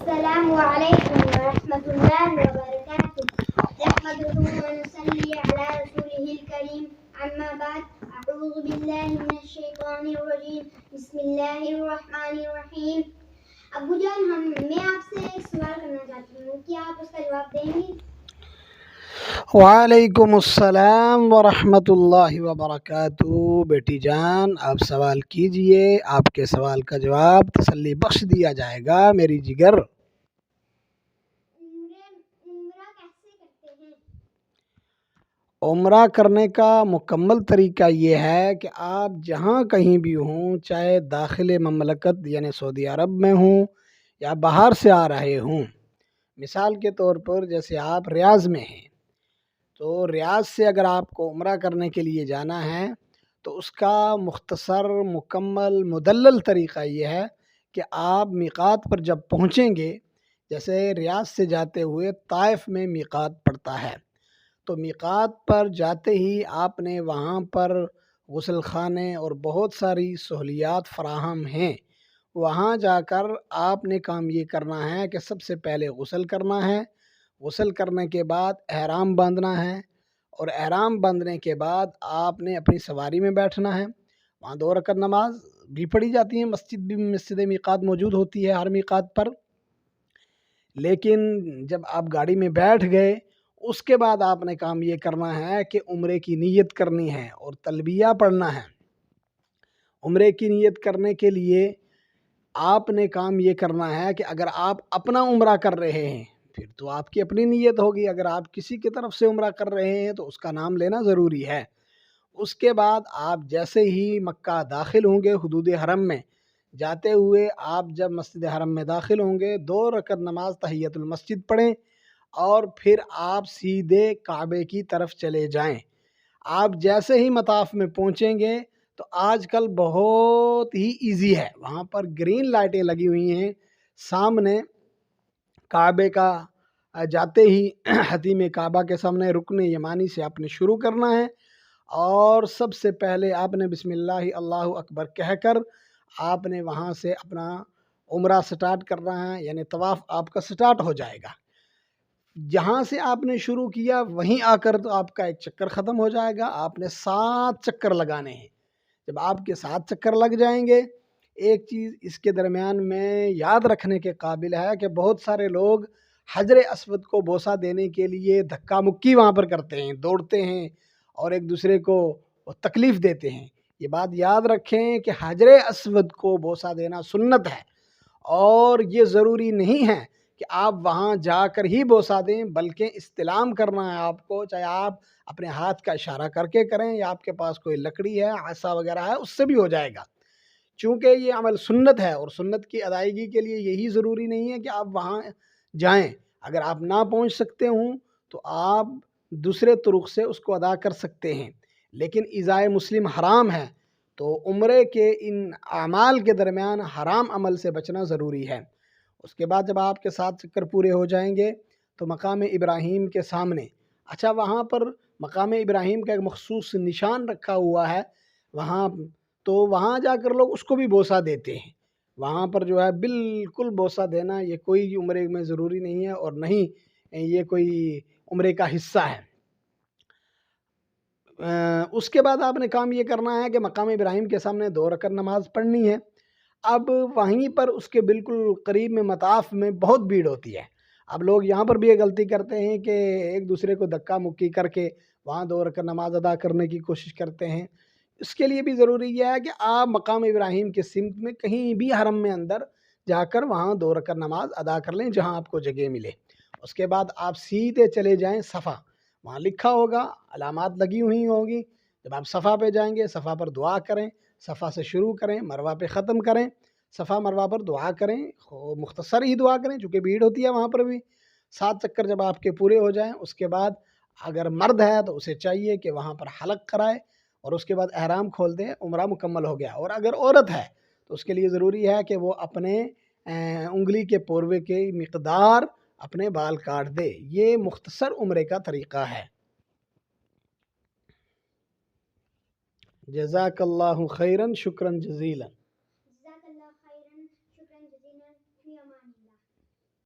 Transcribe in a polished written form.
السلام علیکم ورحمۃ اللہ وبرکاتہ نحمده ونصلي على رسوله الكريم اما بعد اعوذ باللہ من الشیطان الرجیم بسم اللہ الرحمن الرحیم۔ ابو جان میں آپ سے ایک سوال کرنا چاہتی ہوں، کیا آپ اس کا جواب دیں گی؟ وعلیکم السلام ورحمۃ اللہ وبرکاتہ۔ بیٹی جان آپ سوال کیجئے، آپ کے سوال کا جواب تسلی بخش دیا جائے گا میری جگر۔ عمرہ کیسے کرتے ہیں؟ عمرہ کرنے کا مکمل طریقہ یہ ہے کہ آپ جہاں کہیں بھی ہوں، چاہے داخل مملکت یعنی سعودی عرب میں ہوں یا باہر سے آ رہے ہوں، مثال کے طور پر جیسے آپ ریاض میں ہیں تو ریاض سے اگر آپ کو عمرہ کرنے کے لیے جانا ہے تو اس کا مختصر مکمل مدلل طریقہ یہ ہے کہ آپ میقات پر جب پہنچیں گے، جیسے ریاض سے جاتے ہوئے طائف میں میقات پڑتا ہے، تو میقات پر جاتے ہی آپ نے وہاں پر غسل خانے اور بہت ساری سہولیات فراہم ہیں۔ وہاں جا کر آپ نے کام یہ کرنا ہے کہ سب سے پہلے غسل کرنا ہے، غسل کرنے کے بعد احرام باندھنا ہے، اور احرام باندھنے کے بعد آپ نے اپنی سواری میں بیٹھنا ہے۔ وہاں 2 رکعت نماز بھی پڑھی جاتی ہے، مسجد میقات موجود ہوتی ہے ہر میقات پر، لیکن جب آپ گاڑی میں بیٹھ گئے اس کے بعد آپ نے کام یہ کرنا ہے کہ عمرے کی نیت کرنی ہے اور تلبیہ پڑھنا ہے۔ عمرے کی نیت کرنے کے لیے آپ نے کام یہ کرنا ہے کہ اگر آپ اپنا عمرہ کر رہے ہیں پھر تو آپ کی اپنی نیت ہوگی، اگر آپ کسی کی طرف سے عمرہ کر رہے ہیں تو اس کا نام لینا ضروری ہے۔ اس کے بعد آپ جیسے ہی مکہ داخل ہوں گے، حدود حرم میں جاتے ہوئے آپ جب مسجد حرم میں داخل ہوں گے 2 رکعت نماز تحیۃ المسجد پڑھیں اور پھر آپ سیدھے کعبے کی طرف چلے جائیں۔ آپ جیسے ہی مطاف میں پہنچیں گے تو آج کل بہت ہی ایزی ہے، وہاں پر گرین لائٹیں لگی ہوئی ہیں سامنے کعبے کا، جاتے ہی حتیم کعبہ کے سامنے رکن یمانی سے آپ نے شروع کرنا ہے، اور سب سے پہلے آپ نے بسم اللہ اللہ اکبر کہہ کر آپ نے وہاں سے اپنا عمرہ سٹارٹ کرنا ہے، یعنی طواف آپ کا سٹارٹ ہو جائے گا۔ جہاں سے آپ نے شروع کیا وہیں آ کر تو آپ کا ایک چکر ختم ہو جائے گا، آپ نے 7 چکر لگانے ہیں۔ جب آپ کے 7 چکر لگ جائیں گے، ایک چیز اس کے درمیان میں یاد رکھنے کے قابل ہے کہ بہت سارے لوگ حجر اسود کو بوسہ دینے کے لیے دھکا مکی وہاں پر کرتے ہیں، دوڑتے ہیں اور ایک دوسرے کو تکلیف دیتے ہیں۔ یہ بات یاد رکھیں کہ حجر اسود کو بوسہ دینا سنت ہے، اور یہ ضروری نہیں ہے کہ آپ وہاں جا کر ہی بوسہ دیں، بلکہ استلام کرنا ہے آپ کو، چاہے آپ اپنے ہاتھ کا اشارہ کر کے کریں یا آپ کے پاس کوئی لکڑی ہے، عصا وغیرہ ہے، اس سے بھی ہو جائے گا، چونکہ یہ عمل سنت ہے اور سنت کی ادائیگی کے لیے یہی ضروری نہیں ہے کہ آپ وہاں جائیں۔ اگر آپ نہ پہنچ سکتے ہوں تو آپ دوسرے طرق سے اس کو ادا کر سکتے ہیں، لیکن ایذائے مسلم حرام ہے، تو عمرے کے ان اعمال کے درمیان حرام عمل سے بچنا ضروری ہے۔ اس کے بعد جب آپ کے 7 چکر پورے ہو جائیں گے تو مقام ابراہیم کے سامنے، اچھا وہاں پر مقام ابراہیم کا ایک مخصوص نشان رکھا ہوا ہے وہاں، تو وہاں جا کر لوگ اس کو بھی بوسہ دیتے ہیں۔ وہاں پر جو ہے بالکل بوسہ دینا یہ کوئی عمرے میں ضروری نہیں ہے، اور نہیں یہ کوئی عمرے کا حصہ ہے۔ اس کے بعد آپ نے کام یہ کرنا ہے کہ مقام ابراہیم کے سامنے 2 رکعت نماز پڑھنی ہے۔ اب وہیں پر اس کے بالکل قریب میں مطاف میں بہت بھیڑ ہوتی ہے۔ اب لوگ یہاں پر بھی یہ غلطی کرتے ہیں کہ ایک دوسرے کو دھکا مکی کر کے وہاں 2 رکعت نماز ادا کرنے کی کوشش کرتے ہیں۔ اس کے لیے بھی ضروری یہ ہے کہ آپ مقام ابراہیم کے سمت میں کہیں بھی حرم میں اندر جا کر وہاں 2 رکعت نماز ادا کر لیں جہاں آپ کو جگہ ملے۔ اس کے بعد آپ سیدھے چلے جائیں صفا، وہاں لکھا ہوگا، علامات لگی ہوئی ہوگی۔ جب آپ صفا پہ جائیں گے صفا پر دعا کریں، صفا سے شروع کریں، مروہ پہ ختم کریں، صفا مروہ پر دعا کریں، مختصر ہی دعا کریں چونکہ بھیڑ ہوتی ہے وہاں پر بھی۔ 7 چکر جب آپ کے پورے ہو جائیں اس کے بعد اگر مرد ہے تو اسے چاہیے کہ وہاں پر حلق کرائے اور اس کے بعد احرام کھول دے، عمرہ مکمل ہو گیا۔ اور اگر عورت ہے تو اس کے لیے ضروری ہے کہ وہ اپنے انگلی کے پوروے کی مقدار اپنے بال کاٹ دے۔ یہ مختصر عمرے کا طریقہ ہے۔ جزاک اللہ خیرن، شکرن جزیلا۔